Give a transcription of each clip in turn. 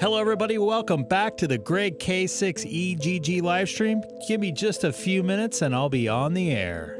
Hello everybody, welcome back to the Greg K6EGG live stream. Give me just a few minutes and I'll be on the air.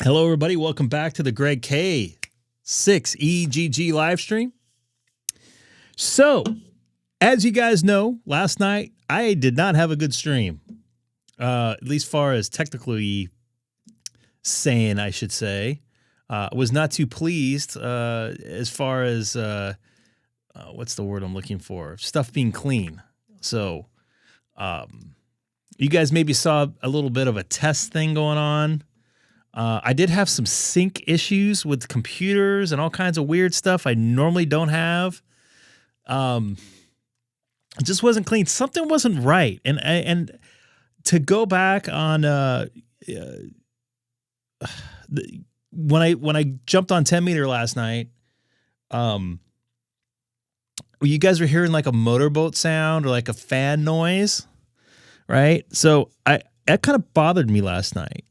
Hello everybody, welcome back to the Greg K6EGG live stream. So, as you guys know, last night I did not have a good stream. At least far as technically saying, I should say. Was not too pleased as far as, what's the word I'm looking for? Stuff being clean. So, you guys maybe saw a little bit of a test thing going on. I did have some sync issues with computers and all kinds of weird stuff I normally don't have. It just wasn't clean. Something wasn't right. And to go back on when I jumped on 10 meter last night, you guys were hearing like a motorboat sound or like a fan noise, right? So that kind of bothered me last night.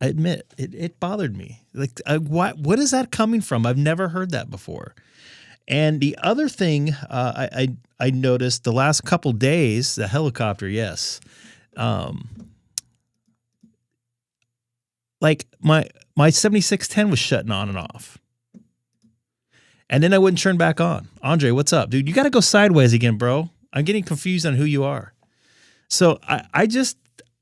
I admit it bothered me. Like, what is that coming from? I've never heard that before. And the other thing I noticed the last couple days, the helicopter, yes, like my 7610 was shutting on and off, and then I wouldn't turn back on. Andre, what's up, dude? You got to go sideways again, bro. I'm getting confused on who you are. So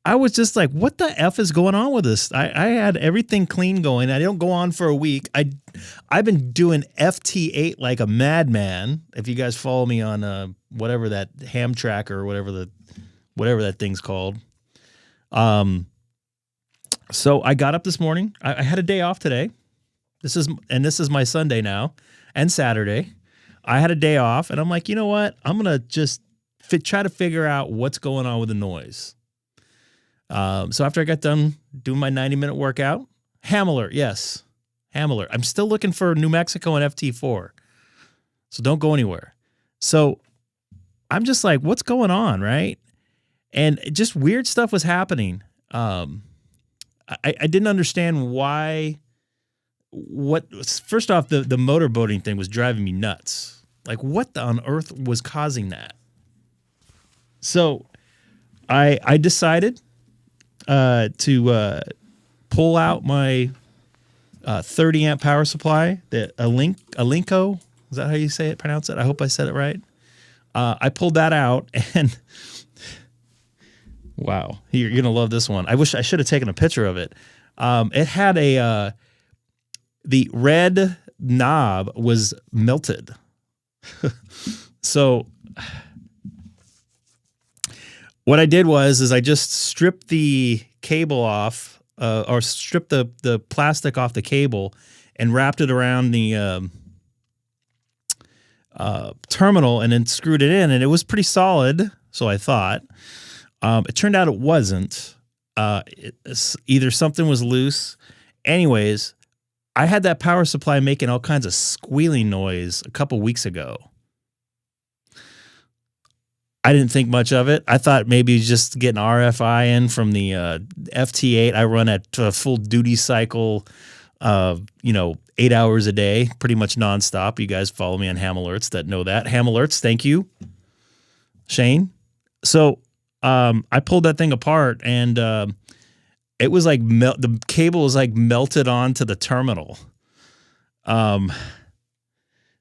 I was just like, what the F is going on with this? I had everything clean going. I don't go on for a week. I've been doing FT8 like a madman. If you guys follow me on whatever that ham tracker or whatever that thing's called. So I got up this morning. I had a day off today. This is my Sunday now and Saturday. I had a day off and I'm like, you know what? I'm going to just try to figure out what's going on with the noise. So after I got done doing my 90-minute workout, ham alert, yes, ham alert. I'm still looking for New Mexico and FT4, so don't go anywhere. So I'm just like, what's going on, right? And just weird stuff was happening. I didn't understand why. First off, the motorboating thing was driving me nuts. Like, what on earth was causing that? So I decided to pull out my 30 amp power supply, the Alinco. Is that how you pronounce it? I hope I said it right. I pulled that out and wow, you're going to love this one. I wish I should have taken a picture of it. It had the red knob was melted. So what I did is I just stripped the cable off, or stripped the plastic off the cable and wrapped it around the terminal and then screwed it in, and it was pretty solid, so I thought. It turned out it wasn't. Either something was loose. Anyways, I had that power supply making all kinds of squealing noise a couple weeks ago. I didn't think much of it. I thought maybe just getting RFI in from the FT8. I run at full duty cycle, 8 hours a day, pretty much nonstop. You guys follow me on Ham Alerts that know that. Ham Alerts, thank you, Shane. So I pulled that thing apart, and it was like the cable was like melted onto the terminal.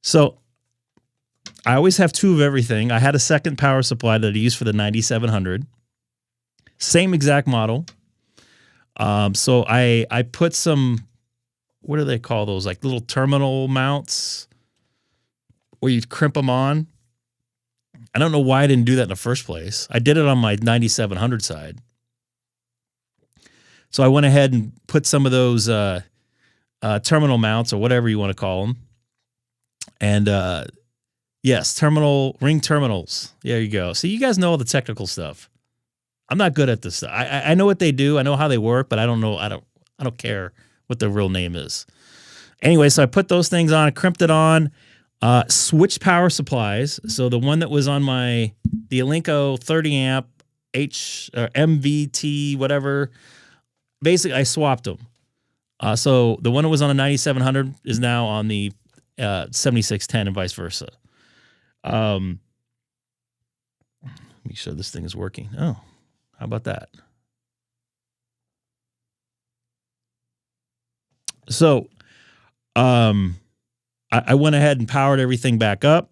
So I always have two of everything. I had a second power supply that I used for the 9700. Same exact model. So I put some, what do they call those? Like little terminal mounts where you crimp them on. I don't know why I didn't do that in the first place. I did it on my 9700 side. So I went ahead and put some of those terminal mounts, or whatever you want to call them. And yes, ring terminals. There you go. So you guys know all the technical stuff. I'm not good at this stuff. I know what they do. I know how they work, but I don't know. I don't care what the real name is. Anyway, so I put those things on, crimped it on, switched power supplies. So the one that was on the Alinco 30 amp MVT, whatever, basically I swapped them. So the one that was on the 9700 is now on the 7610 and vice versa. Let me show this thing is working. Oh, how about that? So, I went ahead and powered everything back up.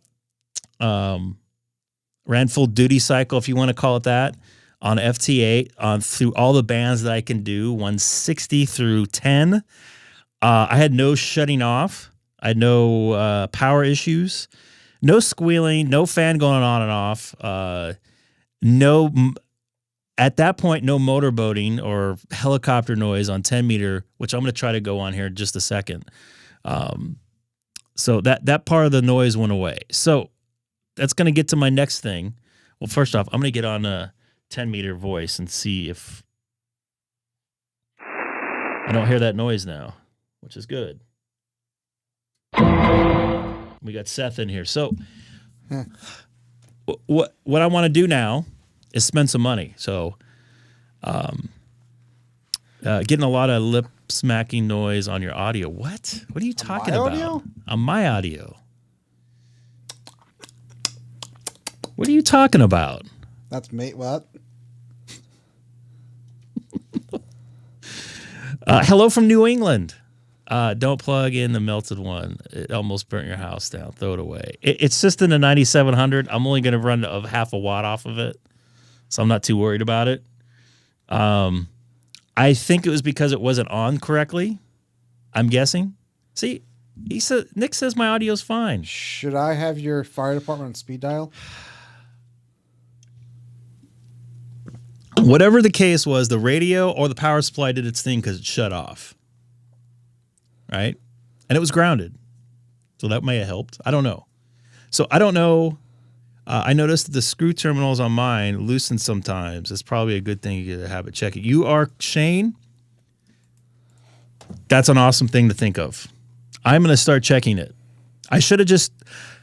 Ran full duty cycle, if you want to call it that, on FT8 through all the bands that I can do, 160 through 10. I had no shutting off. I had no power issues. No squealing, no fan going on and off. At that point, no motorboating or helicopter noise on 10 meter, which I'm going to try to go on here in just a second. So that part of the noise went away. So that's going to get to my next thing. Well, first off, I'm going to get on a 10 meter voice and see if I don't hear that noise now, which is good. We got Seth in here. So what I want to do now is spend some money. So getting a lot of lip smacking noise on your audio. What are you talking about? Audio? On my audio. What are you talking about? That's me. What? Hello from New England. Don't plug in the melted one. It almost burnt your house down. Throw it away. It's just in the 9700. I'm only going to run half a watt off of it, so I'm not too worried about it. I think it was because it wasn't on correctly. I'm guessing. See, Nick says my audio's fine. Should I have your fire department on speed dial? Whatever the case was, the radio or the power supply did its thing because it shut off. Right? And it was grounded. So that may have helped. I don't know. So I don't know. I noticed that the screw terminals on mine loosen sometimes. It's probably a good thing to have it check it. You are Shane. That's an awesome thing to think of. I'm going to start checking it. I should have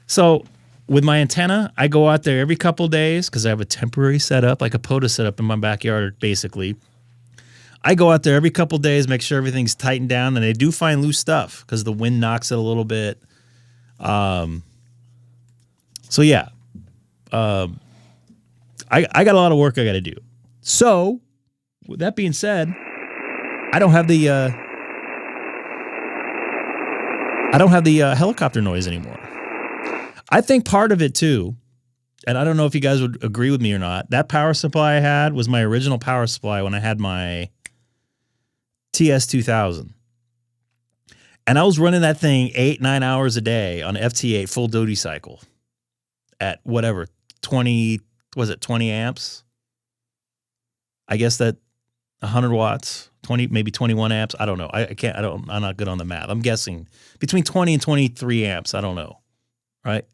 so with my antenna, I go out there every couple days because I have a temporary setup, like a POTA setup in my backyard, basically. I go out there every couple days, make sure everything's tightened down, and I do find loose stuff because the wind knocks it a little bit. So yeah, I got a lot of work I got to do. So with that being said, I don't have the helicopter noise anymore. I think part of it too, and I don't know if you guys would agree with me or not, that power supply I had was my original power supply when I had my TS2000. And I was running that thing 8-9 hours a day on FT8 full duty cycle at whatever, 20 amps? I guess that 100 watts, 20, maybe 21 amps. I don't know. I'm not good on the math. I'm guessing between 20 and 23 amps. I don't know. Right.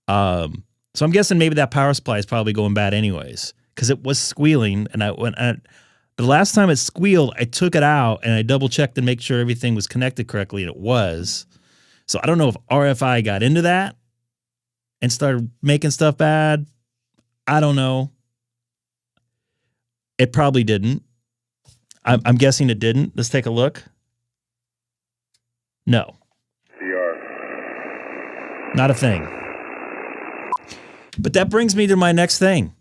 So I'm guessing maybe that power supply is probably going bad anyways, because it was squealing. And the last time it squealed, I took it out and I double checked to make sure everything was connected correctly, and it was. So I don't know if RFI got into that and started making stuff bad. I don't know. It probably didn't. I'm guessing it didn't. Let's take a look. No. Not a thing. But that brings me to my next thing.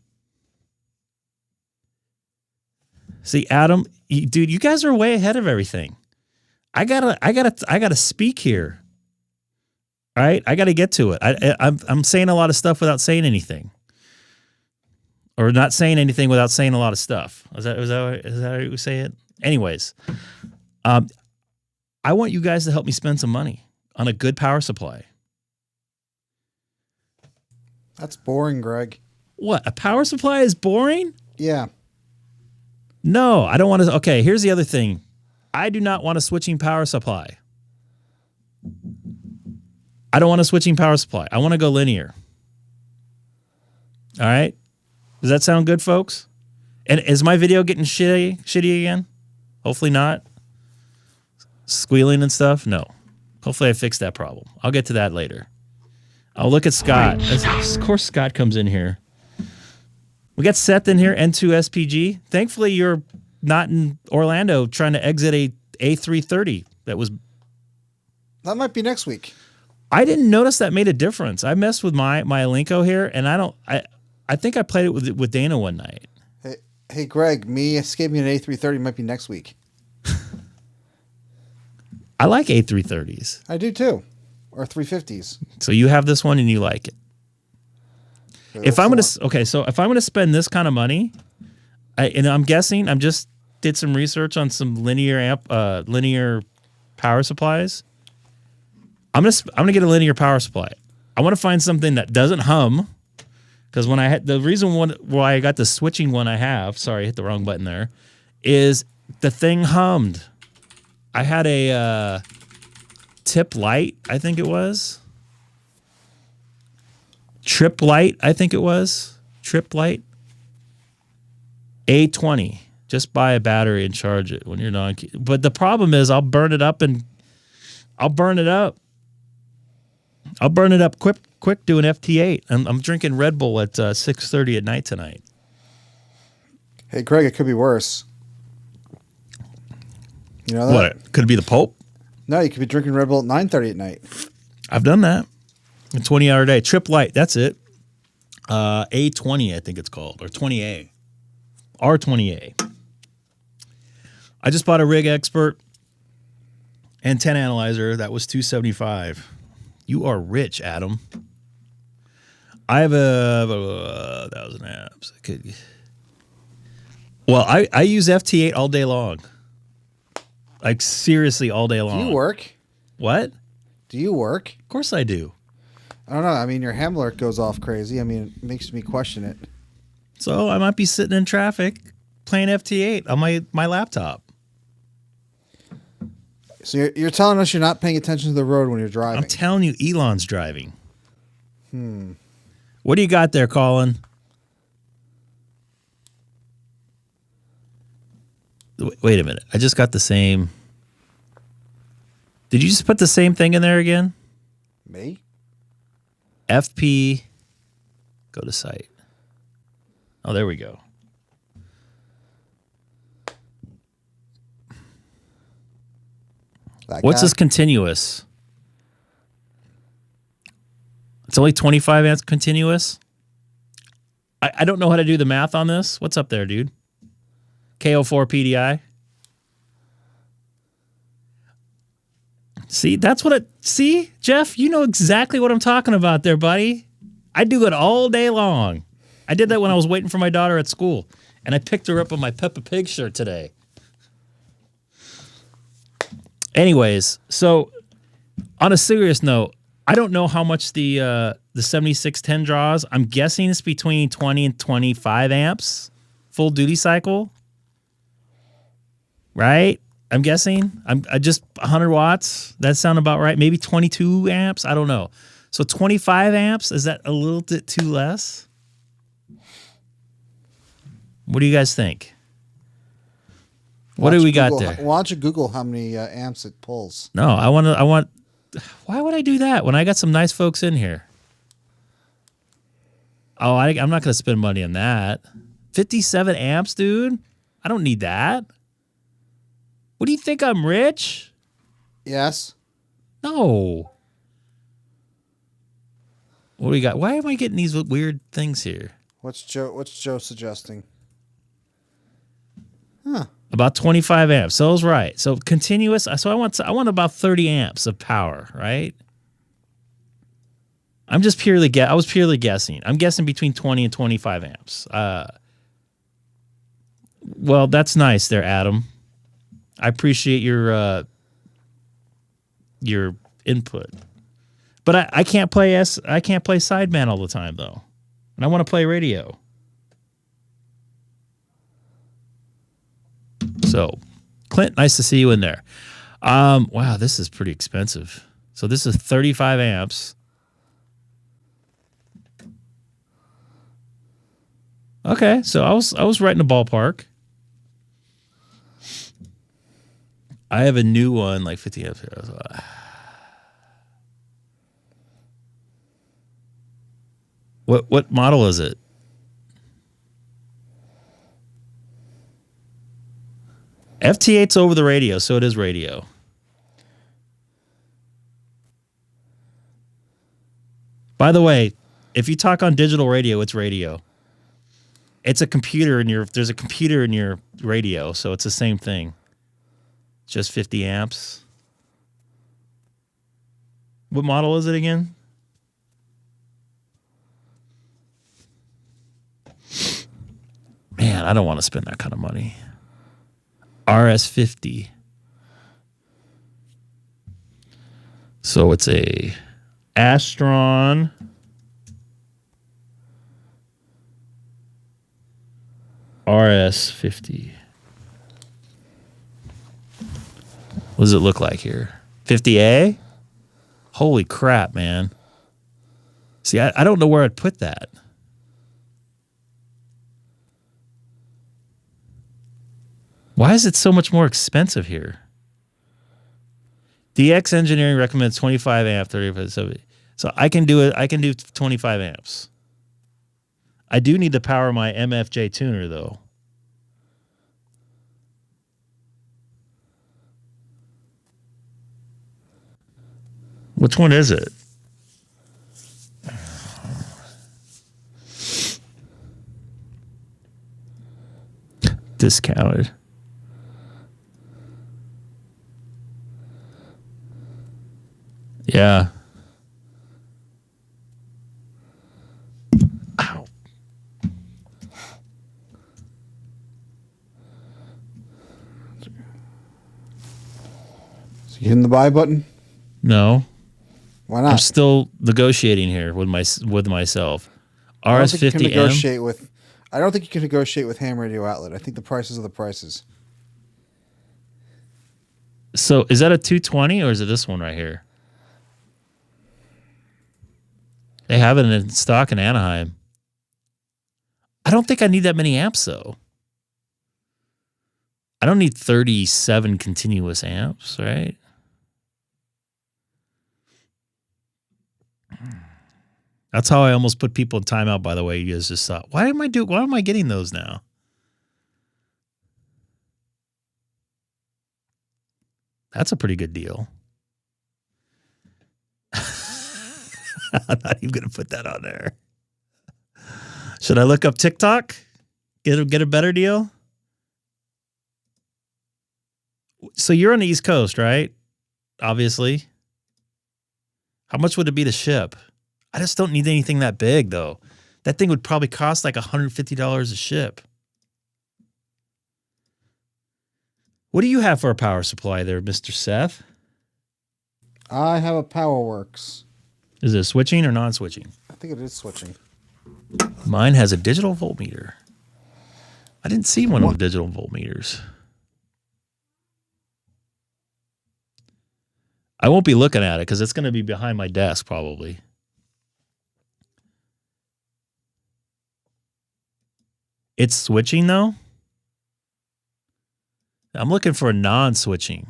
See, Adam, dude, you guys are way ahead of everything. I gotta speak here. All right, I gotta get to it. I'm saying a lot of stuff without saying anything, or not saying anything without saying a lot of stuff. Is that how you say it? Anyways, I want you guys to help me spend some money on a good power supply. That's boring, Greg. What? A power supply is boring? Yeah. No, I don't want to. Okay, here's the other thing. I do not want a switching power supply. I don't want a switching power supply. I want to go linear. All right? Does that sound good, folks? And is my video getting shitty again? Hopefully not. Squealing and stuff? No. Hopefully I fixed that problem. I'll get to that later. I'll look at Scott. Of course Scott comes in here. We got Seth in here, N2 SPG. Thankfully, you're not in Orlando trying to exit a A330. That might be next week. I didn't notice that made a difference. I messed with my Alinco here, and I think I played it with Dana one night. Hey, Greg, me escaping an A330 might be next week. I like A330s. I do too. Or 350s. So you have this one and you like it. If I'm gonna spend this kind of money, and I'm guessing, did some research on some linear power supplies. I'm gonna get a linear power supply. I want to find something that doesn't hum, because the reason why I got the switching one I have, sorry, I hit the wrong button there, is the thing hummed. I had a Tip Light, I think it was. Trip Light, I think it was. Trip Light. A20. Just buy a battery and charge it when you're not. But the problem is I'll burn it up quick doing FT8. I'm drinking Red Bull at 6:30 at night tonight. Hey, Greg, it could be worse. You know that? What? Could it be the Pope? No, you could be drinking Red Bull at 9:30 at night. I've done that. A 20-hour day. Trip Light, that's it. A20, I think it's called, or 20A. R20A. I just bought a Rig Expert antenna analyzer. That was $275. You are rich, Adam. I have a 1,000 amps. I use FT8 all day long. Like, seriously, all day long. Do you work? What? Do you work? Of course I do. I don't know. I mean, your ham alert goes off crazy. I mean, it makes me question it. So I might be sitting in traffic playing FT8 on my laptop. So you're telling us you're not paying attention to the road when you're driving. I'm telling you, Elon's driving. What do you got there, Colin? Wait a minute. I just got the same. Did you just put the same thing in there again? Me? FP. Go to site. Oh, there we go. What's this continuous? It's only 25 amps continuous? I don't know how to do the math on this. What's up there, dude? KO4 PDI. See, that's what it... See, Jeff, you know exactly what I'm talking about there, buddy. I do it all day long. I did that when I was waiting for my daughter at school, and I picked her up on my Peppa Pig shirt today. Anyways, so on a serious note, I don't know how much the 7610 draws. I'm guessing it's between 20 and 25 amps full duty cycle, right? I'm guessing. I just 100 watts. That sound about right. Maybe 22 amps. I don't know. So 25 amps, is that a little bit too less? What do you guys think? What do we got there? Why don't you Google how many amps it pulls? No, I want. Why would I do that when I got some nice folks in here? Oh, I'm not going to spend money on that. 57 amps, dude? I don't need that. What do you think? I'm rich? Yes. No. What do we got? Why am I getting these weird things here? What's Joe suggesting? Huh. About 25 amps. So I was right. So continuous. So I want about 30 amps of power, right? I was purely guessing. I'm guessing between 20 and 25 amps. Well, that's nice there, Adam. I appreciate your input. But I can't play sideband all the time though. And I want to play radio. So, Clint, nice to see you in there. Wow, this is pretty expensive. So this is 35 amps. Okay, so I was right in the ballpark. I have a new one, like 50 amps. What model is it? FT8's over the radio, so it is radio. By the way, if you talk on digital radio, it's radio. It's a computer there's a computer in your radio, so it's the same thing. Just 50 amps. What model is it again? Man, I don't want to spend that kind of money. RS50. So it's a Astron RS50. What does it look like here? 50A? Holy crap, man. See, I don't know where I'd put that. Why is it so much more expensive here? DX Engineering recommends 25 amp, 35, 70. So I can do it. I can do 25 amps. I do need to power my MFJ tuner though. Which one is it? Discounted. Yeah. Ow. So you hitting the buy button? No. Why not? I'm still negotiating here with myself. RS50M. I don't think you can negotiate with ham radio outlet. I think the prices are the prices. So is that a 220 or is it this one right here? They have it in stock in Anaheim. I don't think I need that many amps though. I don't need 37 continuous amps, right? That's how I almost put people in timeout, by the way. You guys just thought, why am I getting those now? That's a pretty good deal. I'm not even going to put that on there. Should I look up TikTok? Get a better deal? So you're on the East Coast, right? Obviously. How much would it be to ship? I just don't need anything that big, though. That thing would probably cost like $150 a ship. What do you have for a power supply there, Mr. Seth? I have a PowerWorks. Is it switching or non-switching? I think it is switching. Mine has a digital voltmeter. I didn't see one of the digital voltmeters. I won't be looking at it because it's going to be behind my desk probably. It's switching though. I'm looking for a non-switching.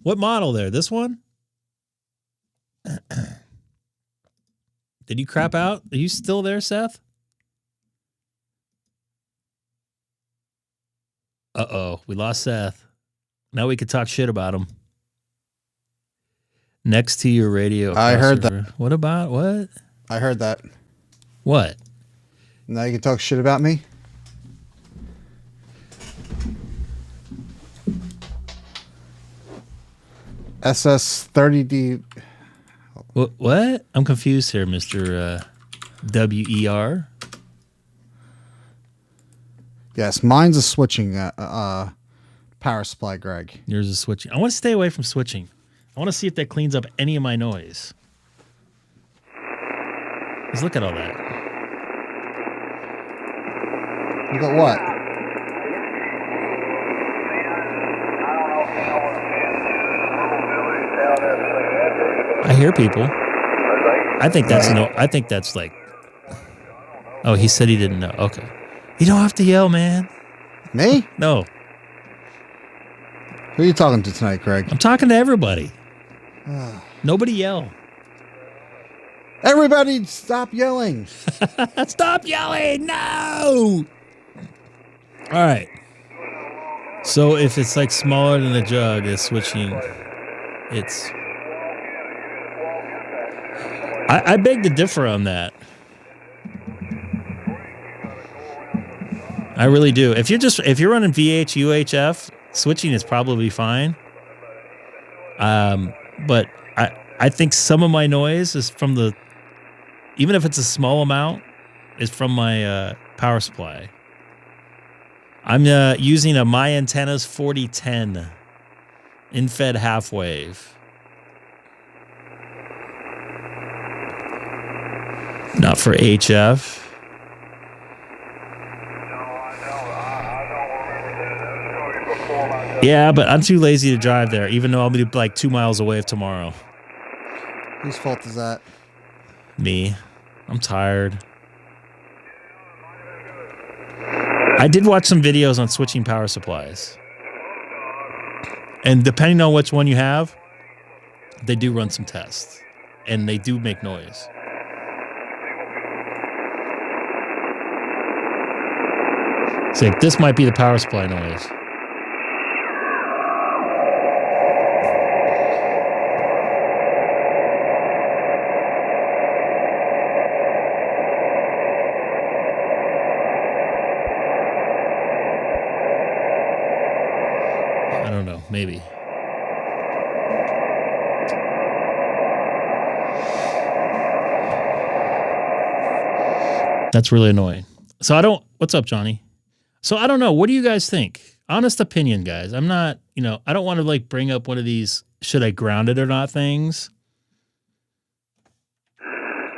What model there? This one? Did you crap out? Are you still there, Seth? Uh-oh, we lost Seth. Now we could talk shit about him. Next to your radio. I heard that. What about what? I heard that. What? Now you can talk shit about me? SS30D. What? I'm confused here, Mr. WER. Yes, mine's a switching power supply, Greg. Yours is switching. I want to stay away from switching. I want to see if that cleans up any of my noise. Let's look at all that. Look at what? I hear people. I think that's no. I think that's like. Oh, he said he didn't know. Okay, you don't have to yell, man. Me? No, Who are you talking to tonight, Greg? I'm talking to everybody. Nobody yell. Everybody, stop yelling! Stop yelling! No. All right. So if it's like smaller than the jug, it's switching. It's. I beg to differ on that. I really do. If you're running VH UHF, switching is probably fine. But I think some of my noise is from the, even if it's a small amount, is from my power supply. I'm using a My Antennas 4010 in-fed half wave. Not for HF. Yeah, but I'm too lazy to drive there, even though I'll be like 2 miles away tomorrow. Whose fault is that? Me. I'm tired. I did watch some videos on switching power supplies. And depending on which one you have, they do run some tests. And they do make noise. So this might be the power supply noise. I don't know, maybe. That's really annoying. So I don't, what's up, Johnny? So I don't know. What do you guys think? Honest opinion, guys. I'm not, I don't want to like bring up one of these should I ground it or not things.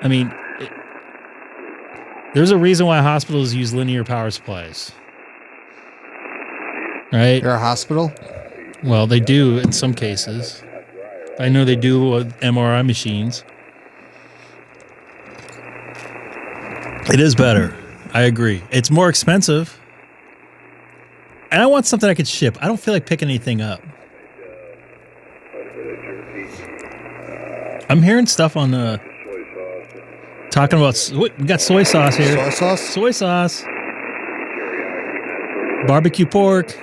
I mean, there's a reason why hospitals use linear power supplies. Right? You're a hospital? Well, they do in some cases. I know they do with MRI machines. It is better. I agree. It's more expensive. And I want something I could ship. I don't feel like picking anything up. I'm hearing stuff on talking about, we got soy sauce here. Soy sauce? Soy sauce. Barbecue pork.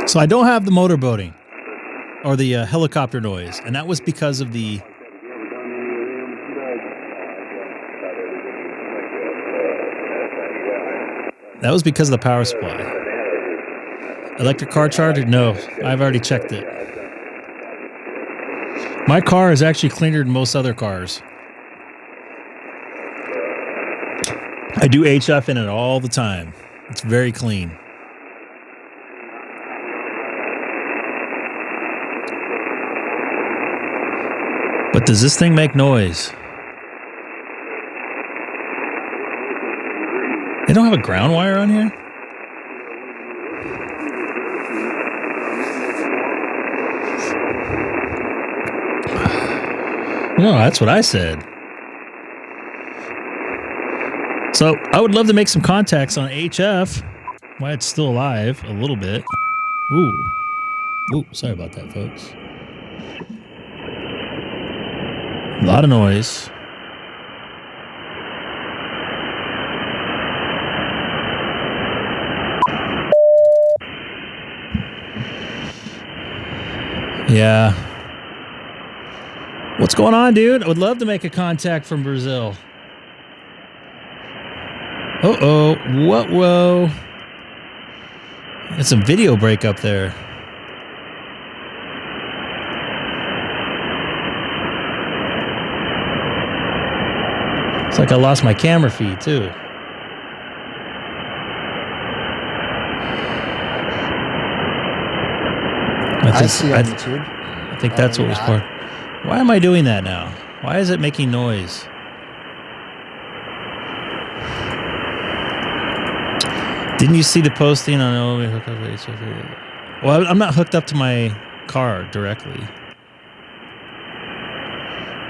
So I don't have the motorboating or the helicopter noise, and that was because of the. That was because of the power supply. Electric car charger? No, I've already checked it. My car is actually cleaner than most other cars. I do HF in it all the time. It's very clean. But does this thing make noise? They don't have a ground wire on here? No, that's what I said. So I would love to make some contacts on HF while it's still alive a little bit. Ooh. Ooh, sorry about that, folks. A lot of noise. Yeah. What's going on, dude? I would love to make a contact from Brazil. Uh-oh. Whoa. It's a video break up there. It's like I lost my camera feed, too. I see on YouTube. I think that's what was part. Why am I doing that now? Why is it making noise? Didn't you see the posting on Well, I'm not hooked up to my car directly.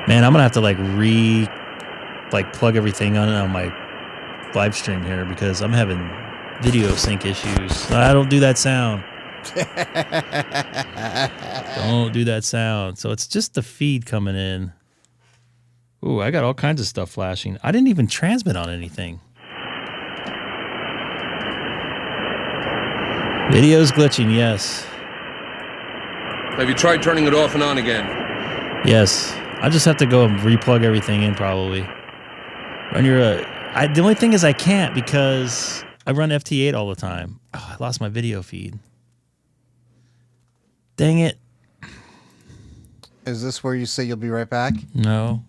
Man, I'm gonna have to plug everything on my live stream here because I'm having video sync issues. I don't do that sound. Don't do that sound. So it's just the feed coming in. Ooh, I got all kinds of stuff flashing. I didn't even transmit on anything. Video's glitching, yes. Have you tried turning it off and on again? Yes. I just have to go and replug everything in probably. The only thing is I can't because I run FT8 all the time. Oh, I lost my video feed. Dang it. Is this where you say you'll be right back? No.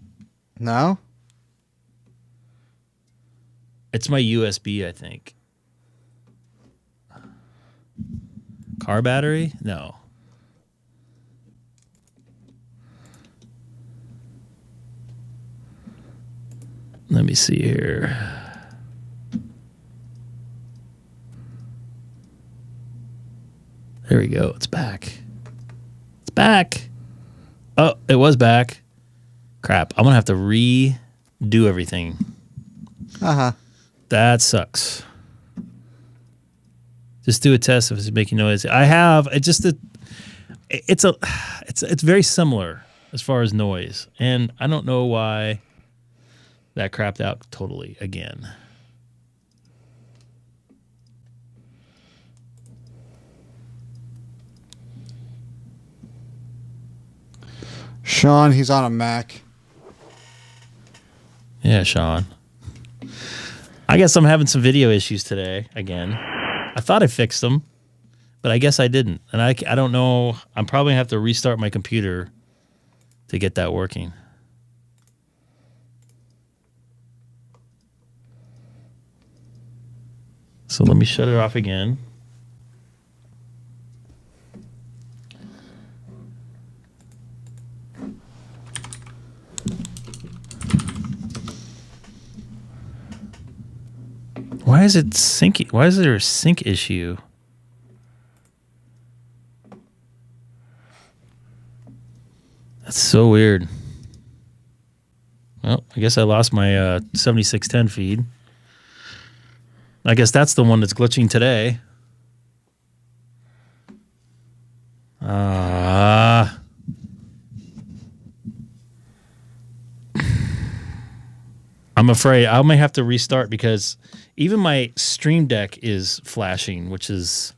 No? It's my USB, I think. Car battery? No. Let me see here. There we go. It's back. It's back. Oh, it was back. Crap. I'm going to have to redo everything. Uh-huh. That sucks. Just do a test if it's making noise. I have. It's very similar as far as noise. And I don't know why that crapped out totally again. Sean, he's on a Mac. Yeah, Sean. I guess I'm having some video issues today again. I thought I fixed them, but I guess I didn't. And I don't know. I'm probably going to have to restart my computer to get that working. So let me shut it off again. Why is it syncing? Why is there a sync issue? That's so weird. Well, I guess I lost my 7610 feed. I guess that's the one that's glitching today. I'm afraid I may have to restart because even my Stream Deck is flashing, which is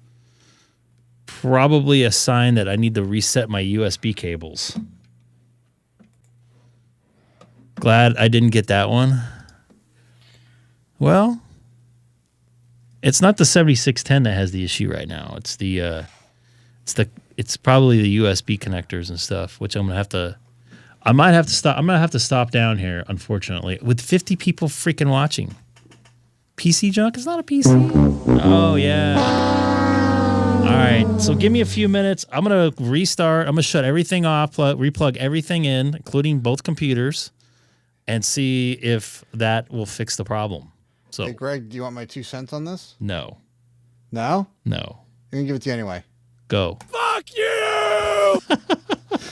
probably a sign that I need to reset my USB cables. Glad I didn't get that one. Well, it's not the 7610 that has the issue right now. It's it's probably the USB connectors and stuff, which I'm gonna have to stop down here, unfortunately, with 50 people freaking watching. PC junk? It's not a PC. Oh, yeah. All right. So give me a few minutes. I'm going to restart. I'm going to shut everything off, replug everything in, including both computers, and see if that will fix the problem. So, Hey, Greg, do you want my 2 cents on this? no. No? No. I'm going to give it to you anyway. Go. Fuck you!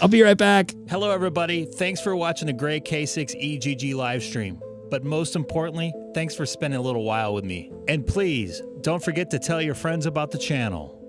I'll be right back. Hello, everybody. Thanks for watching the Greg K6EGG live stream. But most importantly, thanks for spending a little while with me. And please, don't forget to tell your friends about the channel.